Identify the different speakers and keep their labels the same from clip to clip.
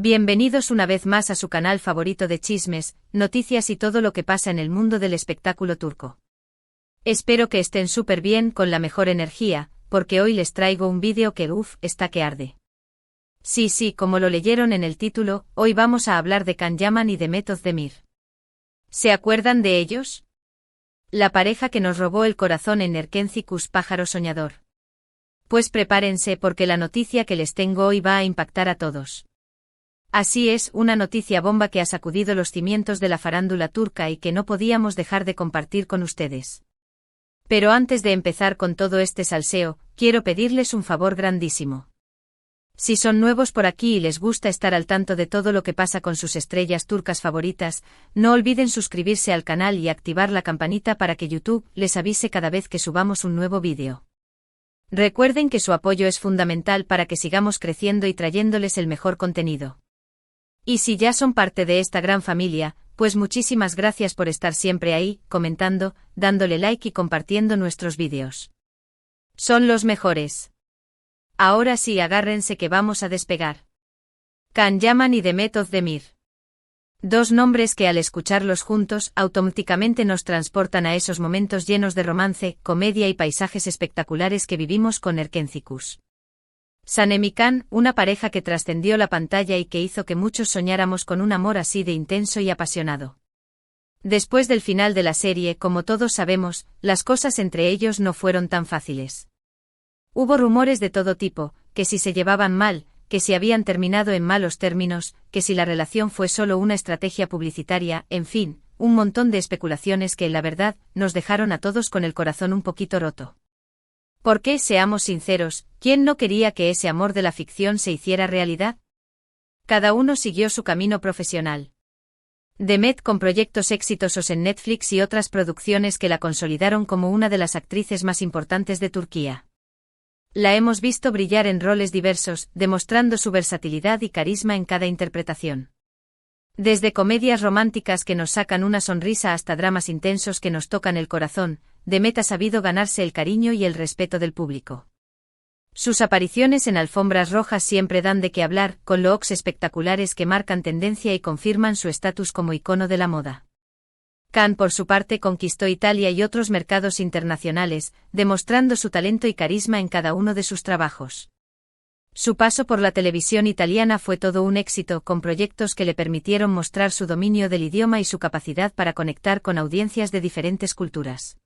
Speaker 1: Bienvenidos una vez más a su canal favorito de chismes, noticias y todo lo que pasa en el mundo del espectáculo turco. Espero que estén súper bien con la mejor energía, porque hoy les traigo un vídeo que está que arde. Sí, como lo leyeron en el título, hoy vamos a hablar de Can Yaman y Demet Özdemir. ¿Se acuerdan de ellos? La pareja que nos robó el corazón en Erkenci Pájaro Soñador. Pues prepárense porque la noticia que les tengo hoy va a impactar a todos. Así es, una noticia bomba que ha sacudido los cimientos de la farándula turca y que no podíamos dejar de compartir con ustedes. Pero antes de empezar con todo este salseo, quiero pedirles un favor grandísimo. Si son nuevos por aquí y les gusta estar al tanto de todo lo que pasa con sus estrellas turcas favoritas, no olviden suscribirse al canal y activar la campanita para que YouTube les avise cada vez que subamos un nuevo vídeo. Recuerden que su apoyo es fundamental para que sigamos creciendo y trayéndoles el mejor contenido. Y si ya son parte de esta gran familia, pues muchísimas gracias por estar siempre ahí, comentando, dándole like y compartiendo nuestros vídeos. Son los mejores. Ahora sí, agárrense que vamos a despegar. Can Yaman y Demet Özdemir. Dos nombres que al escucharlos juntos automáticamente nos transportan a esos momentos llenos de romance, comedia y paisajes espectaculares que vivimos con Erkenci. Sanem Can, una pareja que trascendió la pantalla y que hizo que muchos soñáramos con un amor así de intenso y apasionado. Después del final de la serie, como todos sabemos, las cosas entre ellos no fueron tan fáciles. Hubo rumores de todo tipo, que si se llevaban mal, que si habían terminado en malos términos, que si la relación fue solo una estrategia publicitaria, en fin, un montón de especulaciones que, la verdad, nos dejaron a todos con el corazón un poquito roto. Porque, seamos sinceros, ¿quién no quería que ese amor de la ficción se hiciera realidad? Cada uno siguió su camino profesional. Demet con proyectos exitosos en Netflix y otras producciones que la consolidaron como una de las actrices más importantes de Turquía. La hemos visto brillar en roles diversos, demostrando su versatilidad y carisma en cada interpretación. Desde comedias románticas que nos sacan una sonrisa hasta dramas intensos que nos tocan el corazón, Demet ha sabido ganarse el cariño y el respeto del público. Sus apariciones en alfombras rojas siempre dan de qué hablar, con looks espectaculares que marcan tendencia y confirman su estatus como icono de la moda. Can, por su parte, conquistó Italia y otros mercados internacionales, demostrando su talento y carisma en cada uno de sus trabajos. Su paso por la televisión italiana fue todo un éxito, con proyectos que le permitieron mostrar su dominio del idioma y su capacidad para conectar con audiencias de diferentes culturas.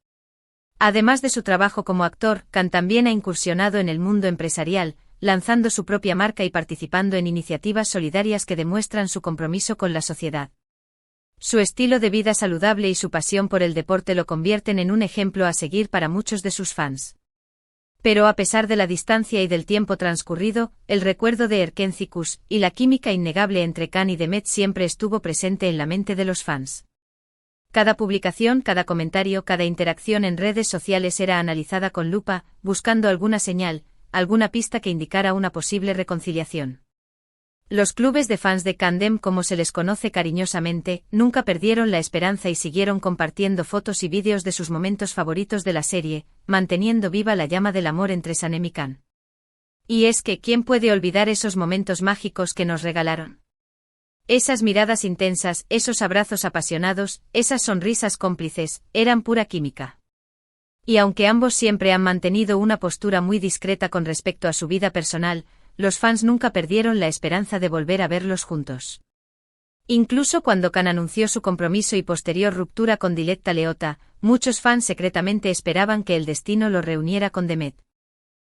Speaker 1: Además de su trabajo como actor, Can también ha incursionado en el mundo empresarial, lanzando su propia marca y participando en iniciativas solidarias que demuestran su compromiso con la sociedad. Su estilo de vida saludable y su pasión por el deporte lo convierten en un ejemplo a seguir para muchos de sus fans. Pero a pesar de la distancia y del tiempo transcurrido, el recuerdo de Erkenci y la química innegable entre Can y Demet siempre estuvo presente en la mente de los fans. Cada publicación, cada comentario, cada interacción en redes sociales era analizada con lupa, buscando alguna señal, alguna pista que indicara una posible reconciliación. Los clubes de fans de Candem, como se les conoce cariñosamente, nunca perdieron la esperanza y siguieron compartiendo fotos y vídeos de sus momentos favoritos de la serie, manteniendo viva la llama del amor entre Sanem y Can. Y es que, ¿quién puede olvidar esos momentos mágicos que nos regalaron? Esas miradas intensas, esos abrazos apasionados, esas sonrisas cómplices, eran pura química. Y aunque ambos siempre han mantenido una postura muy discreta con respecto a su vida personal, los fans nunca perdieron la esperanza de volver a verlos juntos. Incluso cuando Can anunció su compromiso y posterior ruptura con Diletta Leotta, muchos fans secretamente esperaban que el destino lo reuniera con Demet.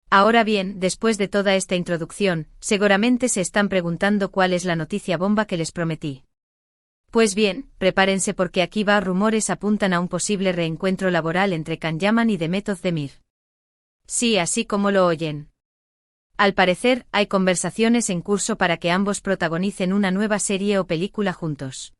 Speaker 1: Ahora bien, después de toda esta introducción, seguramente se están preguntando cuál es la noticia bomba que les prometí. Pues bien, prepárense porque aquí va. Rumores apuntan a un posible reencuentro laboral entre Can Yaman y Demet Özdemir. Sí, así como lo oyen. Al parecer, hay conversaciones en curso para que ambos protagonicen una nueva serie o película juntos.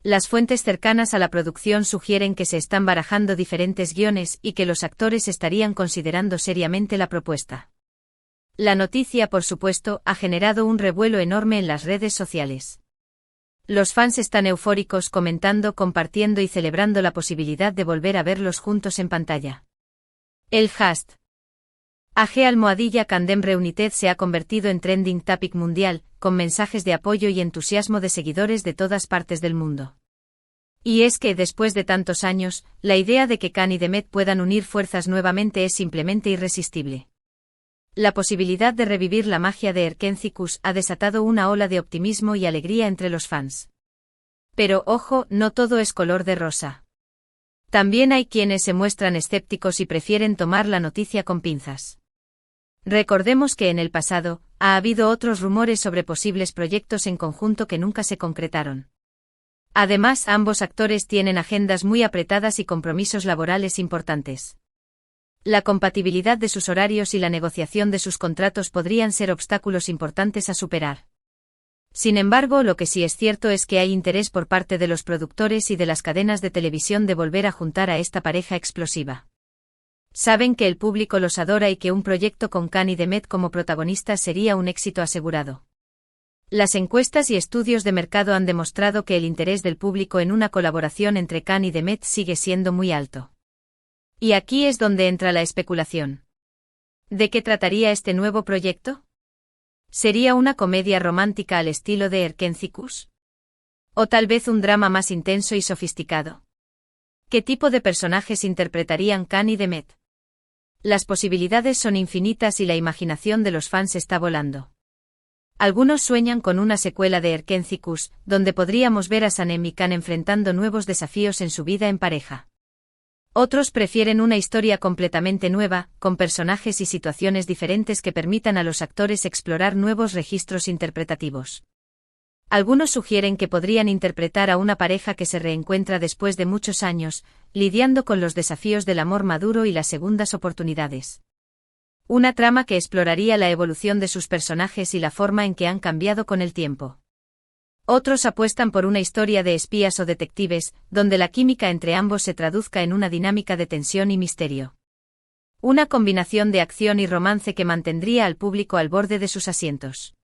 Speaker 1: Las fuentes cercanas a la producción sugieren que se están barajando diferentes guiones y que los actores estarían considerando seriamente la propuesta. La noticia, por supuesto, ha generado un revuelo enorme en las redes sociales. Los fans están eufóricos, comentando, compartiendo y celebrando la posibilidad de volver a verlos juntos en pantalla. El #Candem Reunited se ha convertido en trending topic mundial, con mensajes de apoyo y entusiasmo de seguidores de todas partes del mundo. Y es que, después de tantos años, la idea de que Khan y Demet puedan unir fuerzas nuevamente es simplemente irresistible. La posibilidad de revivir la magia de Erkenci-Kush ha desatado una ola de optimismo y alegría entre los fans. Pero ojo, no todo es color de rosa. También hay quienes se muestran escépticos y prefieren tomar la noticia con pinzas. Recordemos que en el pasado, ha habido otros rumores sobre posibles proyectos en conjunto que nunca se concretaron. Además, ambos actores tienen agendas muy apretadas y compromisos laborales importantes. La compatibilidad de sus horarios y la negociación de sus contratos podrían ser obstáculos importantes a superar. Sin embargo, lo que sí es cierto es que hay interés por parte de los productores y de las cadenas de televisión de volver a juntar a esta pareja explosiva. Saben que el público los adora y que un proyecto con Khan y Demet como protagonistas sería un éxito asegurado. Las encuestas y estudios de mercado han demostrado que el interés del público en una colaboración entre Khan y Demet sigue siendo muy alto. Y aquí es donde entra la especulación. ¿De qué trataría este nuevo proyecto? ¿Sería una comedia romántica al estilo de Erkenci-Kush? ¿O tal vez un drama más intenso y sofisticado? ¿Qué tipo de personajes interpretarían Khan y Demet? Las posibilidades son infinitas y la imaginación de los fans está volando. Algunos sueñan con una secuela de Erkenci-Kush, donde podríamos ver a Sanem y Khan enfrentando nuevos desafíos en su vida en pareja. Otros prefieren una historia completamente nueva, con personajes y situaciones diferentes que permitan a los actores explorar nuevos registros interpretativos. Algunos sugieren que podrían interpretar a una pareja que se reencuentra después de muchos años, lidiando con los desafíos del amor maduro y las segundas oportunidades. Una trama que exploraría la evolución de sus personajes y la forma en que han cambiado con el tiempo. Otros apuestan por una historia de espías o detectives, donde la química entre ambos se traduzca en una dinámica de tensión y misterio. Una combinación de acción y romance que mantendría al público al borde de sus asientos.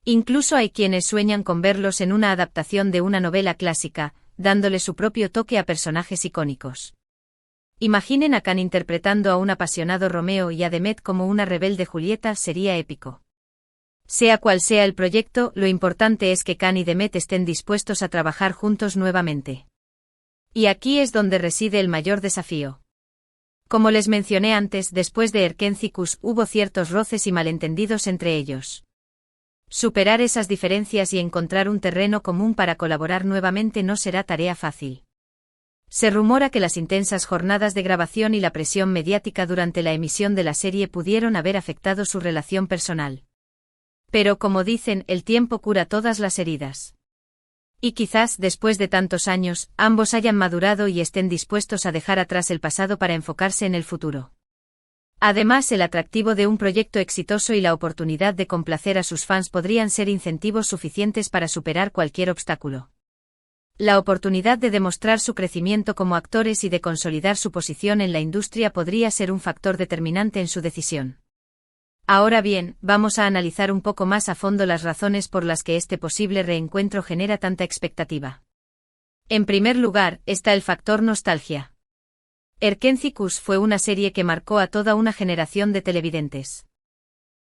Speaker 1: Incluso hay quienes sueñan con verlos en una adaptación de una novela clásica, dándole su propio toque a personajes icónicos. Imaginen a Khan interpretando a un apasionado Romeo y a Demet como una rebelde Julieta, sería épico. Sea cual sea el proyecto, lo importante es que Khan y Demet estén dispuestos a trabajar juntos nuevamente. Y aquí es donde reside el mayor desafío. Como les mencioné antes, después de Erkenci-Kush hubo ciertos roces y malentendidos entre ellos. Superar esas diferencias y encontrar un terreno común para colaborar nuevamente no será tarea fácil. Se rumora que las intensas jornadas de grabación y la presión mediática durante la emisión de la serie pudieron haber afectado su relación personal. Pero como dicen, el tiempo cura todas las heridas. Y quizás, después de tantos años, ambos hayan madurado y estén dispuestos a dejar atrás el pasado para enfocarse en el futuro. Además, el atractivo de un proyecto exitoso y la oportunidad de complacer a sus fans podrían ser incentivos suficientes para superar cualquier obstáculo. La oportunidad de demostrar su crecimiento como actores y de consolidar su posición en la industria podría ser un factor determinante en su decisión. Ahora bien, vamos a analizar un poco más a fondo las razones por las que este posible reencuentro genera tanta expectativa. En primer lugar, está el factor nostalgia. Erkenci-Kush fue una serie que marcó a toda una generación de televidentes.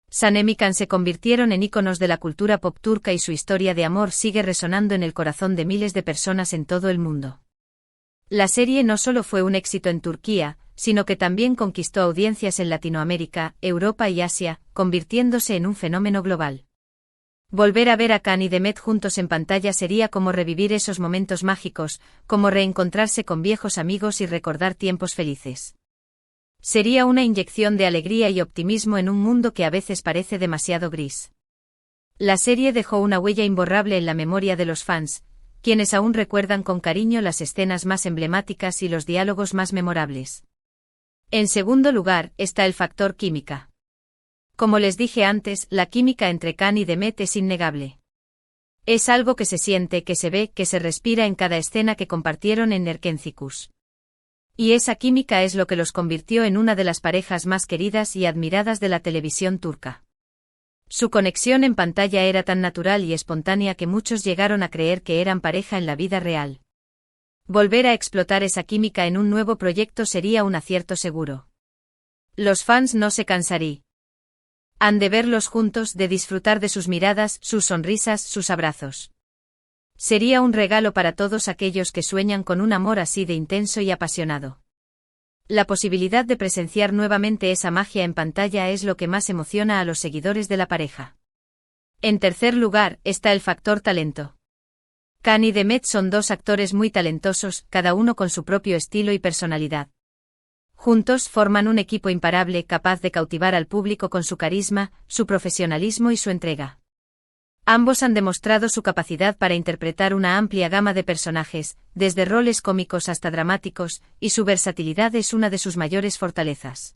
Speaker 1: Sanem y Khan se convirtieron en íconos de la cultura pop turca y su historia de amor sigue resonando en el corazón de miles de personas en todo el mundo. La serie no solo fue un éxito en Turquía, sino que también conquistó audiencias en Latinoamérica, Europa y Asia, convirtiéndose en un fenómeno global. Volver a ver a Khan y Demet juntos en pantalla sería como revivir esos momentos mágicos, como reencontrarse con viejos amigos y recordar tiempos felices. Sería una inyección de alegría y optimismo en un mundo que a veces parece demasiado gris. La serie dejó una huella imborrable en la memoria de los fans, quienes aún recuerdan con cariño las escenas más emblemáticas y los diálogos más memorables. En segundo lugar, está el factor química. Como les dije antes, la química entre Khan y Demet es innegable. Es algo que se siente, que se ve, que se respira en cada escena que compartieron en Erkenci-Kush. Y esa química es lo que los convirtió en una de las parejas más queridas y admiradas de la televisión turca. Su conexión en pantalla era tan natural y espontánea que muchos llegaron a creer que eran pareja en la vida real. Volver a explotar esa química en un nuevo proyecto sería un acierto seguro. Los fans no se cansarían. Han de verlos juntos, de disfrutar de sus miradas, sus sonrisas, sus abrazos. Sería un regalo para todos aquellos que sueñan con un amor así de intenso y apasionado. La posibilidad de presenciar nuevamente esa magia en pantalla es lo que más emociona a los seguidores de la pareja. En tercer lugar, está el factor talento. Khan y Demet son dos actores muy talentosos, cada uno con su propio estilo y personalidad. Juntos forman un equipo imparable capaz de cautivar al público con su carisma, su profesionalismo y su entrega. Ambos han demostrado su capacidad para interpretar una amplia gama de personajes, desde roles cómicos hasta dramáticos, y su versatilidad es una de sus mayores fortalezas.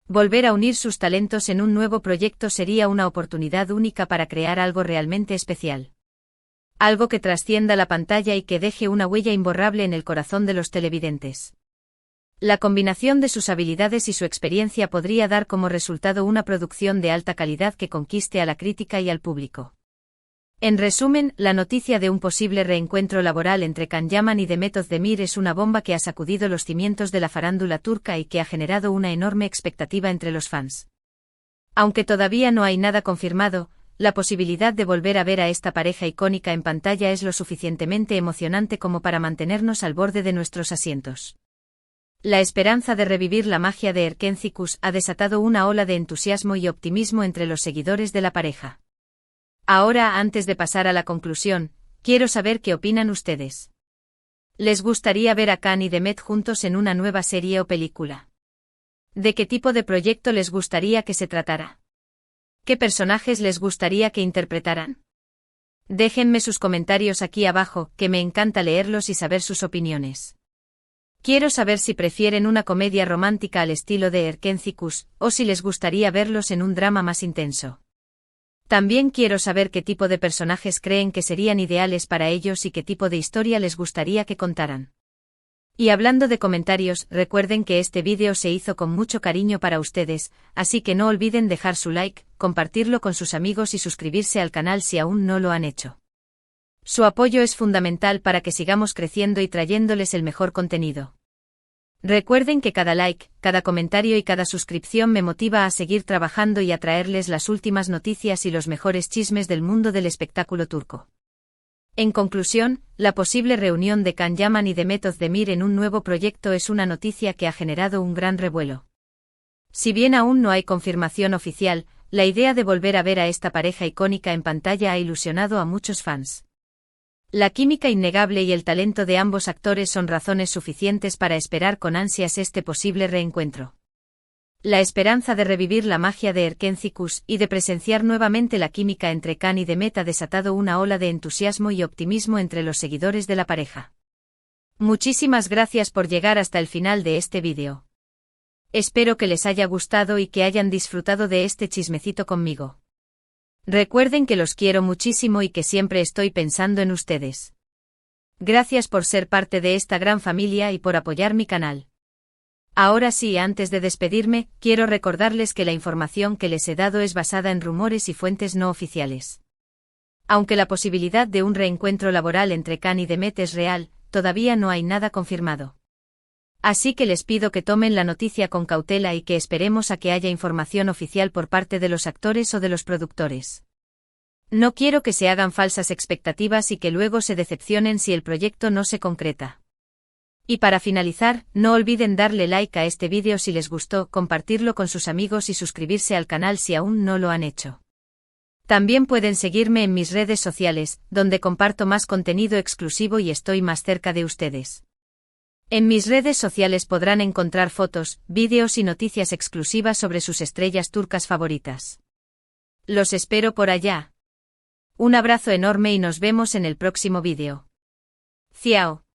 Speaker 1: Volver a unir sus talentos en un nuevo proyecto sería una oportunidad única para crear algo realmente especial. Algo que trascienda la pantalla y que deje una huella imborrable en el corazón de los televidentes. La combinación de sus habilidades y su experiencia podría dar como resultado una producción de alta calidad que conquiste a la crítica y al público. En resumen, la noticia de un posible reencuentro laboral entre Can Yaman y Demet Özdemir es una bomba que ha sacudido los cimientos de la farándula turca y que ha generado una enorme expectativa entre los fans. Aunque todavía no hay nada confirmado, la posibilidad de volver a ver a esta pareja icónica en pantalla es lo suficientemente emocionante como para mantenernos al borde de nuestros asientos. La esperanza de revivir la magia de Erkencikus ha desatado una ola de entusiasmo y optimismo entre los seguidores de la pareja. Ahora, antes de pasar a la conclusión, quiero saber qué opinan ustedes. ¿Les gustaría ver a Khan y Demet juntos en una nueva serie o película? ¿De qué tipo de proyecto les gustaría que se tratara? ¿Qué personajes les gustaría que interpretaran? Déjenme sus comentarios aquí abajo, que me encanta leerlos y saber sus opiniones. Quiero saber si prefieren una comedia romántica al estilo de Erkencikus, o si les gustaría verlos en un drama más intenso. También quiero saber qué tipo de personajes creen que serían ideales para ellos y qué tipo de historia les gustaría que contaran. Y hablando de comentarios, recuerden que este vídeo se hizo con mucho cariño para ustedes, así que no olviden dejar su like, compartirlo con sus amigos y suscribirse al canal si aún no lo han hecho. Su apoyo es fundamental para que sigamos creciendo y trayéndoles el mejor contenido. Recuerden que cada like, cada comentario y cada suscripción me motiva a seguir trabajando y a traerles las últimas noticias y los mejores chismes del mundo del espectáculo turco. En conclusión, la posible reunión de Can Yaman y Demet Özdemir en un nuevo proyecto es una noticia que ha generado un gran revuelo. Si bien aún no hay confirmación oficial, la idea de volver a ver a esta pareja icónica en pantalla ha ilusionado a muchos fans. La química innegable y el talento de ambos actores son razones suficientes para esperar con ansias este posible reencuentro. La esperanza de revivir la magia de Erkencikus y de presenciar nuevamente la química entre Khan y Demet ha desatado una ola de entusiasmo y optimismo entre los seguidores de la pareja. Muchísimas gracias por llegar hasta el final de este vídeo. Espero que les haya gustado y que hayan disfrutado de este chismecito conmigo. Recuerden que los quiero muchísimo y que siempre estoy pensando en ustedes. Gracias por ser parte de esta gran familia y por apoyar mi canal. Ahora sí, antes de despedirme, quiero recordarles que la información que les he dado es basada en rumores y fuentes no oficiales. Aunque la posibilidad de un reencuentro laboral entre Khan y Demet es real, todavía no hay nada confirmado. Así que les pido que tomen la noticia con cautela y que esperemos a que haya información oficial por parte de los actores o de los productores. No quiero que se hagan falsas expectativas y que luego se decepcionen si el proyecto no se concreta. Y para finalizar, no olviden darle like a este vídeo si les gustó, compartirlo con sus amigos y suscribirse al canal si aún no lo han hecho. También pueden seguirme en mis redes sociales, donde comparto más contenido exclusivo y estoy más cerca de ustedes. En mis redes sociales podrán encontrar fotos, vídeos y noticias exclusivas sobre sus estrellas turcas favoritas. Los espero por allá. Un abrazo enorme y nos vemos en el próximo vídeo. Ciao.